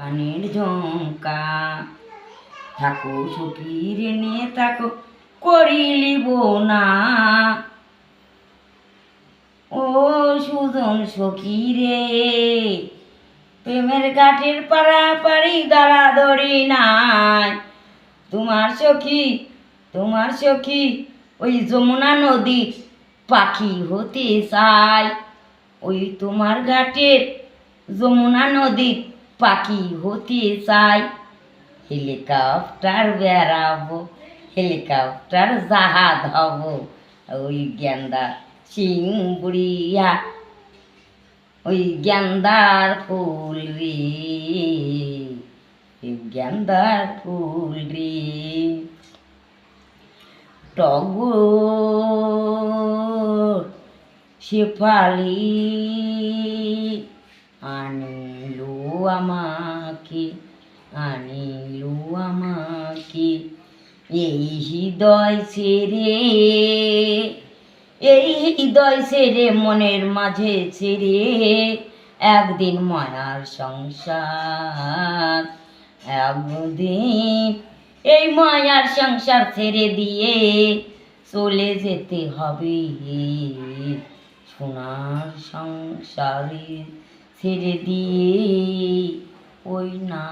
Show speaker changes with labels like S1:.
S1: কানের ঝুমকা। থাকো সখীর নিয়ে থাকো করিলিব না, ও সুজন সখী রে প্রেমের ঘাটের পাড়াপাড়ি দাঁড়াদড়ি নাই। তোমার সখী ওই যমুনা নদীর পাখি হতে চাই, ওই তোমার ঘাটের যমুনা নদীর পাখি হতে চাই। হেলিকপ্টার বেড়াবো, হেলিকপ্টার জাহাজ হব, ওই গেন্দা সিং বুড়িয়া ওই গেন্দার ফুল রে, গেন্দার ফুল রে। টগর শেফালি আনিলো আমাকে, আনিলো আমাকে। এই হৃদয় ছেড়ে, এই হৃদয় ছেড়ে মনের মাঝে ছেড়ে একদিন মায়ার সংসার, একদিন এই মায়ার সংসার ছেড়ে দিয়ে চলে যেতে হবে সোনার সংসারে ছেড়ে দিয়ে। ওই না